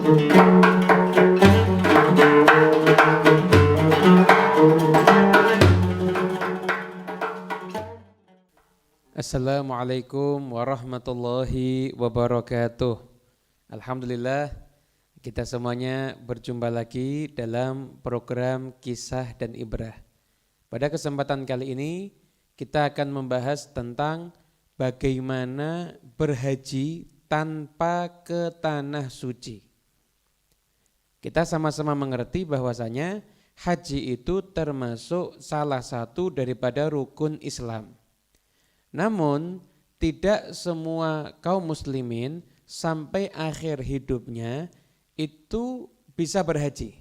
Assalamualaikum warahmatullahi wabarakatuh. Alhamdulillah kita semuanya berjumpa lagi dalam program Kisah dan Ibrah. Pada kesempatan kali ini kita akan membahas tentang bagaimana berhaji tanpa ke tanah suci. Kita sama-sama mengerti bahwasanya haji itu termasuk salah satu daripada rukun Islam. Namun tidak semua kaum muslimin sampai akhir hidupnya itu bisa berhaji.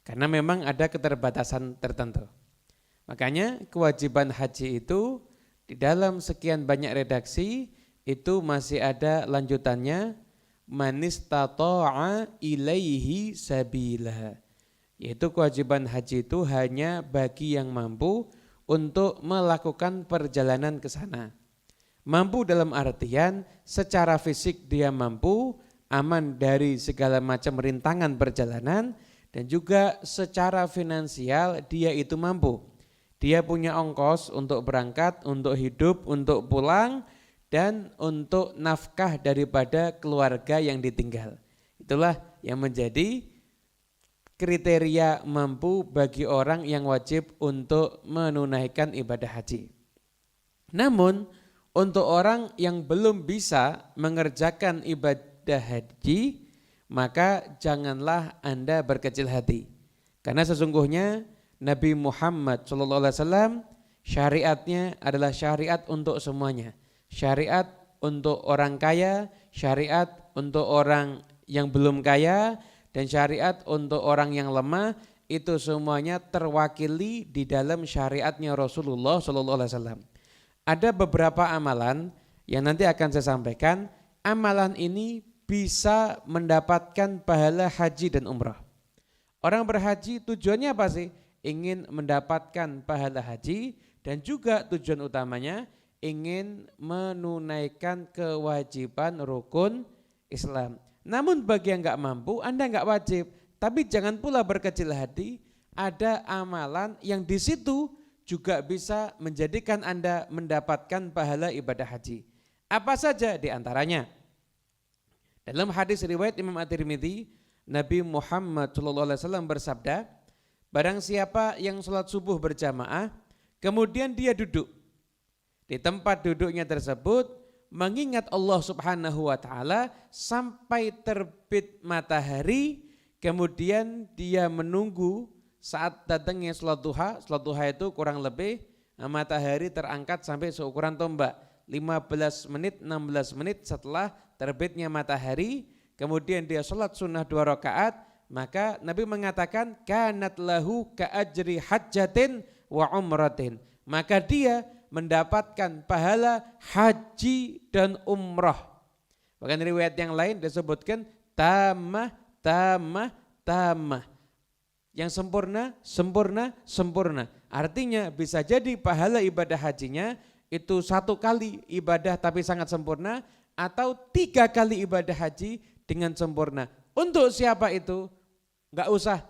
Karena memang ada keterbatasan tertentu. Makanya kewajiban haji itu di dalam sekian banyak redaksi itu masih ada lanjutannya, manistata'a ilaihi sabila. Yaitu kewajiban haji itu hanya bagi yang mampu untuk melakukan perjalanan ke sana. Mampu dalam artian secara fisik dia mampu, aman dari segala macam rintangan perjalanan, dan juga secara finansial dia itu mampu. Dia punya ongkos untuk berangkat, untuk hidup, untuk pulang, dan untuk nafkah daripada keluarga yang ditinggal. Itulah yang menjadi kriteria mampu bagi orang yang wajib untuk menunaikan ibadah haji. Namun untuk orang yang belum bisa mengerjakan ibadah haji, maka janganlah Anda berkecil hati. Karena sesungguhnya Nabi Muhammad SAW syariatnya adalah syariat untuk semuanya. Syariat untuk orang kaya, syariat untuk orang yang belum kaya, dan syariat untuk orang yang lemah. Itu semuanya terwakili di dalam syariatnya Rasulullah SAW. Ada beberapa amalan yang nanti akan saya sampaikan. Amalan ini bisa mendapatkan pahala haji dan umrah. Orang berhaji tujuannya apa sih? Ingin mendapatkan pahala haji, dan juga tujuan utamanya ingin menunaikan kewajiban rukun Islam. Namun bagi yang gak mampu, Anda gak wajib. Tapi jangan pula berkecil hati, ada amalan yang di situ juga bisa menjadikan Anda mendapatkan pahala ibadah haji. Apa saja di antaranya? Dalam hadis riwayat Imam At-Tirmidzi, Nabi Muhammad SAW bersabda, barang siapa yang sholat subuh berjamaah, kemudian dia duduk di tempat duduknya tersebut, mengingat Allah Subhanahu wa Ta'ala sampai terbit matahari, kemudian dia menunggu saat datangnya sholat duha itu kurang lebih matahari terangkat sampai seukuran tombak, 15 menit, 16 menit setelah terbitnya matahari, kemudian dia sholat sunnah 2 rakaat, maka Nabi mengatakan kanat lahu ka'ajri hajjatin wa umratin, maka dia mendapatkan pahala haji dan umrah. Bahkan riwayat yang lain disebutkan tamah. Yang sempurna. Artinya bisa jadi pahala ibadah hajinya itu 1 kali ibadah tapi sangat sempurna, atau 3 kali ibadah haji dengan sempurna. Untuk siapa itu? Enggak usah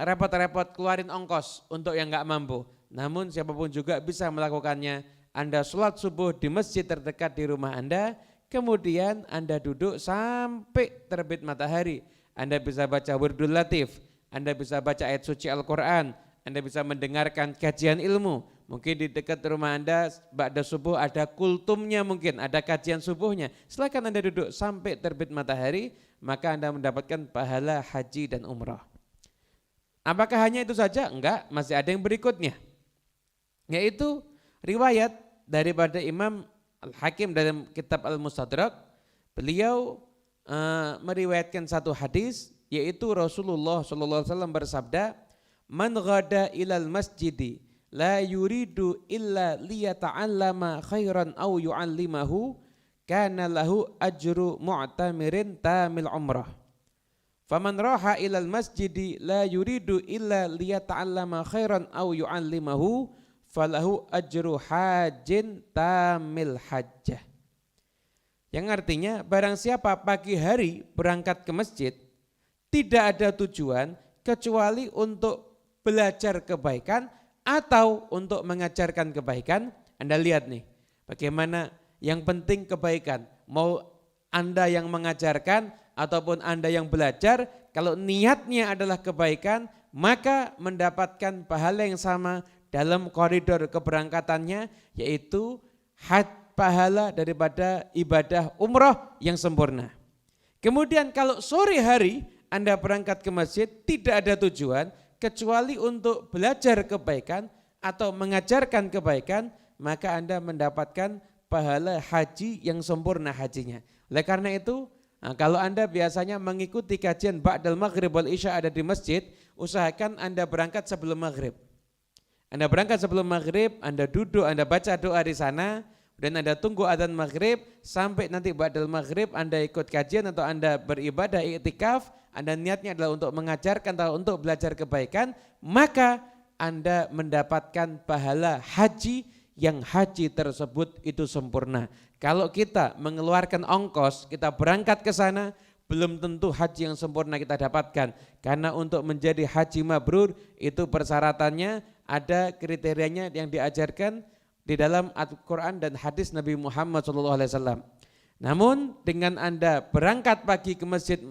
repot-repot keluarin ongkos untuk yang enggak mampu. Namun siapapun juga bisa melakukannya. Anda sholat subuh di masjid terdekat di rumah Anda, kemudian Anda duduk sampai terbit matahari. Anda bisa baca wirdul latif, Anda bisa baca ayat suci Al-Quran, Anda bisa mendengarkan kajian ilmu. Mungkin di dekat rumah Anda ba'da subuh ada kultumnya, mungkin ada kajian subuhnya. Silakan Anda duduk sampai terbit matahari, maka Anda mendapatkan pahala haji dan umrah. Apakah hanya itu saja? Enggak, masih ada yang berikutnya. Yaitu riwayat daripada Imam Al-Hakim dalam kitab Al-Mustadrak. Beliau meriwayatkan satu hadis, yaitu Rasulullah SAW bersabda, man ghada ilal masjidi la yuridu illa liyata'allama khairan au yu'allimahu kana lahu ajru mu'tamirin tamil umrah. Faman raha ilal masjidi la yuridu illa liyata'allama khairan au yu'allimahu falahu ajru hajin tamil hajjah. Yang artinya barang siapa pagi hari berangkat ke masjid tidak ada tujuan kecuali untuk belajar kebaikan atau untuk mengajarkan kebaikan. Anda lihat nih bagaimana yang penting kebaikan. Mau Anda yang mengajarkan ataupun Anda yang belajar, kalau niatnya adalah kebaikan maka mendapatkan pahala yang sama dalam koridor keberangkatannya, yaitu pahala daripada ibadah umrah yang sempurna. Kemudian kalau sore hari Anda berangkat ke masjid tidak ada tujuan kecuali untuk belajar kebaikan atau mengajarkan kebaikan, maka Anda mendapatkan pahala haji yang sempurna hajinya. Oleh karena itu, kalau Anda biasanya mengikuti kajian ba'dal maghrib wal isya ada di masjid, usahakan Anda berangkat sebelum maghrib. Anda berangkat sebelum maghrib, Anda duduk, Anda baca doa di sana, dan Anda tunggu adzan maghrib sampai nanti ba'dal maghrib Anda ikut kajian atau Anda beribadah iktikaf, Anda niatnya adalah untuk mengajarkan atau untuk belajar kebaikan, maka Anda mendapatkan pahala haji yang haji tersebut itu sempurna. Kalau kita mengeluarkan ongkos, kita berangkat ke sana, belum tentu haji yang sempurna kita dapatkan. Karena untuk menjadi haji mabrur itu persyaratannya ada kriterianya yang diajarkan di dalam Al-Quran dan hadis Nabi Muhammad SAW. Namun dengan Anda berangkat pagi ke masjid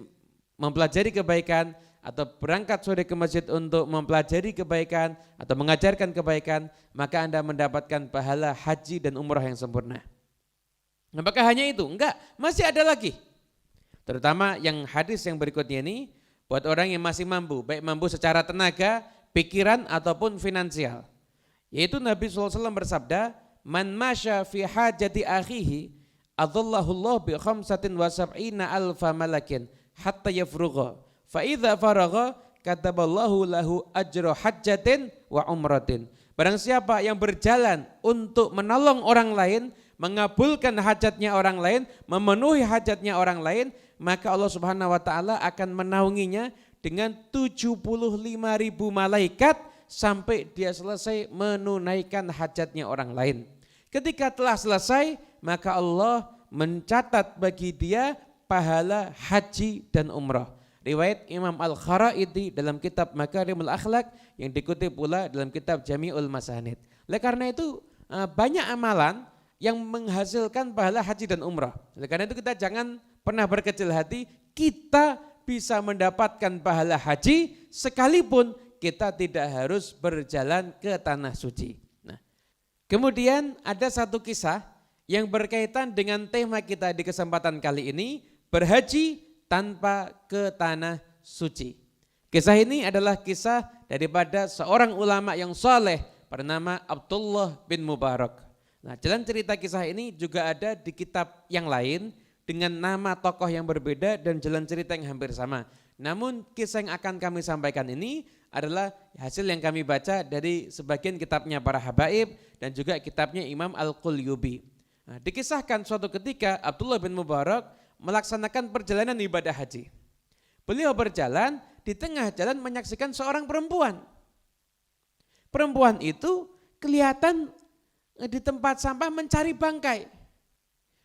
mempelajari kebaikan atau berangkat sore ke masjid untuk mempelajari kebaikan atau mengajarkan kebaikan, maka Anda mendapatkan pahala haji dan umrah yang sempurna. Apakah hanya itu? Enggak, masih ada lagi. Terutama yang hadis yang berikutnya ini buat orang yang masih mampu, baik mampu secara tenaga, pikiran ataupun finansial. Yaitu Nabi SAW bersabda, "Man masya fi hajati akhihi, adallahullah bi khamsatin wa sab'ina alfa malakin hatta yafrugha. Fa idza faragha kataballahu lahu ajra hajjatin wa umratin." Barang siapa yang berjalan untuk menolong orang lain, mengabulkan hajatnya orang lain, memenuhi hajatnya orang lain, maka Allah Subhanahu wa taala akan menaunginya dengan 75.000 malaikat sampai dia selesai menunaikan hajatnya orang lain. Ketika telah selesai, maka Allah mencatat bagi dia pahala haji dan umrah. Riwayat Imam Al-Kharaiti dalam kitab Makarimul Akhlak yang dikutip pula dalam kitab Jami'ul Masanid. Oleh karena itu banyak amalan yang menghasilkan pahala haji dan umrah. Oleh karena itu kita jangan pernah berkecil hati, kita bisa mendapatkan pahala haji sekalipun kita tidak harus berjalan ke tanah suci. Nah, kemudian ada satu kisah yang berkaitan dengan tema kita di kesempatan kali ini, berhaji tanpa ke tanah suci. Kisah ini adalah kisah daripada seorang ulama yang soleh bernama Abdullah bin Mubarak. Nah, jalan cerita kisah ini juga ada di kitab yang lain dengan nama tokoh yang berbeda dan jalan cerita yang hampir sama. Namun kisah yang akan kami sampaikan ini adalah hasil yang kami baca dari sebagian kitabnya para habaib dan juga kitabnya Imam Al-Qulyubi. Nah, dikisahkan suatu ketika Abdullah bin Mubarak melaksanakan perjalanan ibadah haji. Beliau berjalan, di tengah jalan menyaksikan seorang perempuan. Perempuan itu kelihatan di tempat sampah mencari bangkai.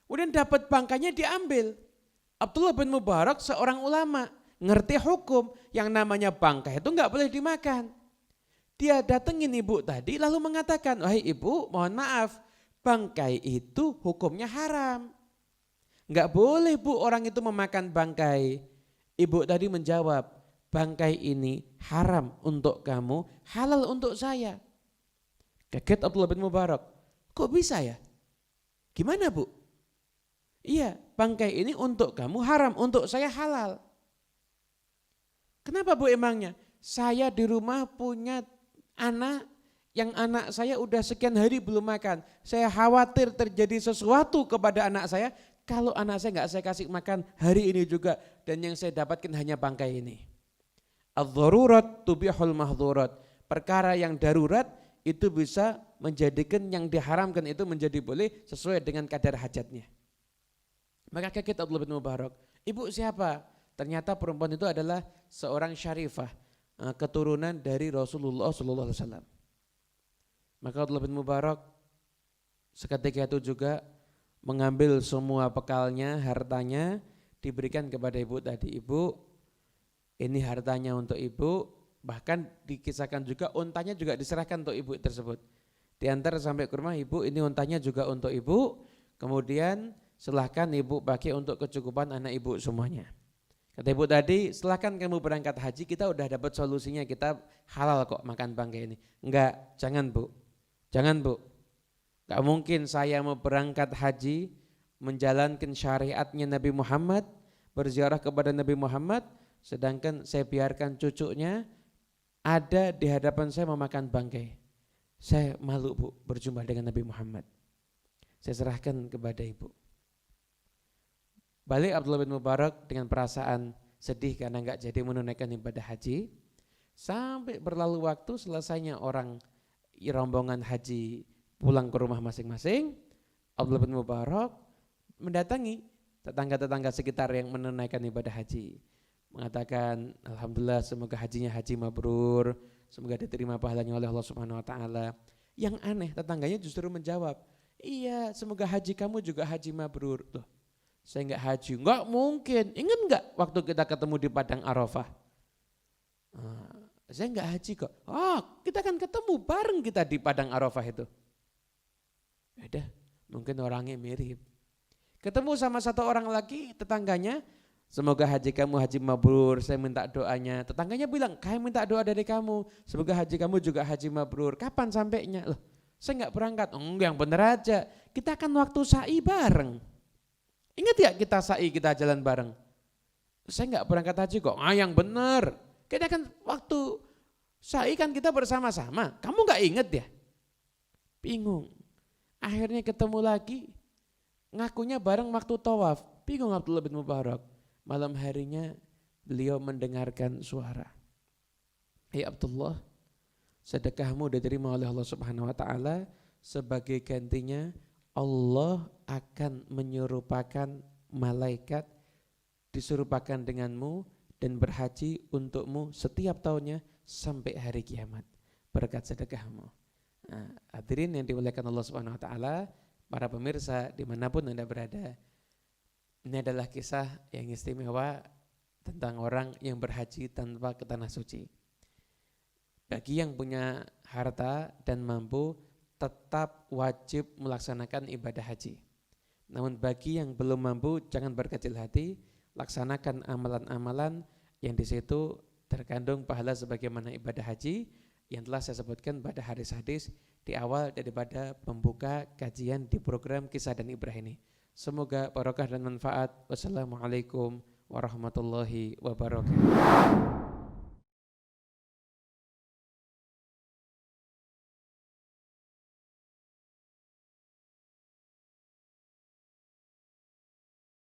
Kemudian dapat bangkainya diambil. Abdullah bin Mubarak seorang ulama, ngerti hukum yang namanya bangkai itu enggak boleh dimakan. Dia datengin ibu tadi lalu mengatakan, "Wahai ibu, mohon maaf, bangkai itu hukumnya haram. Enggak boleh bu orang itu memakan bangkai." Ibu tadi menjawab, "Bangkai ini haram untuk kamu, halal untuk saya." Kaget Abdullah bin Mubarak, "Kok bisa ya? Gimana bu?" "Iya, bangkai ini untuk kamu haram, untuk saya halal." "Kenapa bu emangnya?" "Saya di rumah punya anak yang anak saya udah sekian hari belum makan. Saya khawatir terjadi sesuatu kepada anak saya. Kalau anak saya enggak saya kasih makan hari ini juga dan yang saya dapatkan hanya bangkai ini." Adz-dzarurat tubihul mahdzurat. Perkara yang darurat itu bisa menjadikan yang diharamkan itu menjadi boleh sesuai dengan kadar hajatnya. Maka kaget Abdullah bin Mubarak. "Ibu siapa?" Ternyata perempuan itu adalah seorang syarifah, keturunan dari Rasulullah SAW. Maka Abdullah bin Mubarak seketika itu juga mengambil semua bekalnya, hartanya, diberikan kepada ibu tadi. Ibu, ini hartanya untuk ibu, bahkan dikisahkan juga untanya juga diserahkan untuk ibu tersebut. Diantar sampai ke rumah ibu, ini untanya juga untuk ibu, kemudian silahkan ibu pakai untuk kecukupan anak ibu semuanya. Kata ibu tadi, silahkan kamu berangkat haji, kita udah dapat solusinya, kita halal kok makan bangkai ini. Enggak, jangan bu, jangan bu. Gak mungkin saya mau berangkat haji, menjalankan syariatnya Nabi Muhammad, berziarah kepada Nabi Muhammad, sedangkan saya biarkan cucunya ada di hadapan saya memakan bangkai. Saya malu bu berjumpa dengan Nabi Muhammad. Saya serahkan kepada ibu. Balik Abdullah bin Mubarak dengan perasaan sedih karena enggak jadi menunaikan ibadah haji. Sampai berlalu waktu, selesainya orang rombongan haji pulang ke rumah masing-masing, Abdullah bin Mubarak mendatangi tetangga-tetangga sekitar yang menunaikan ibadah haji. Mengatakan, alhamdulillah semoga hajinya haji mabrur, semoga diterima pahalanya oleh Allah Subhanahu wa taala. Yang aneh, tetangganya justru menjawab, iya semoga haji kamu juga haji mabrur. Loh, saya enggak haji. Enggak mungkin. Ingat enggak waktu kita ketemu di Padang Arafah? Saya enggak haji kok. Oh, kita kan ketemu bareng kita di Padang Arafah itu. Udah, mungkin orangnya mirip. Ketemu sama satu orang lagi tetangganya, semoga haji kamu haji mabrur, saya minta doanya. Tetangganya bilang, kamu minta doa dari kamu, semoga haji kamu juga haji mabrur. Kapan sampainya? Loh, saya enggak berangkat. Enggak, yang bener aja. Kita kan waktu sa'i bareng. Ingat ya kita sa'i, kita jalan bareng. Saya enggak berangkat haji kok. Yang bener. Kita kan waktu sa'i kan kita bersama-sama. Kamu enggak ingat ya? Bingung. Akhirnya ketemu lagi. Ngakunya bareng waktu tawaf. Bingung Abdullah bin Mubarak. Malam harinya beliau mendengarkan suara. Hei Abdullah, sedekahmu diterima oleh Allah Subhanahu wa taala, sebagai gantinya Allah akan menyerupakan malaikat diserupakan denganmu dan berhaji untukmu setiap tahunnya sampai hari kiamat berkat sedekahmu. Nah, hadirin yang dimuliakan Allah Subhanahu wa taala, para pemirsa dimanapun Anda berada, ini adalah kisah yang istimewa tentang orang yang berhaji tanpa ke tanah suci. Bagi yang punya harta dan mampu, tetap wajib melaksanakan ibadah haji. Namun bagi yang belum mampu, jangan berkecil hati, laksanakan amalan-amalan yang di situ terkandung pahala sebagaimana ibadah haji yang telah saya sebutkan pada hadis-hadis di awal daripada pembuka kajian di program Kisah dan Ibrah ini. Semoga barokah dan manfaat. Wassalamualaikum warahmatullahi wabarakatuh.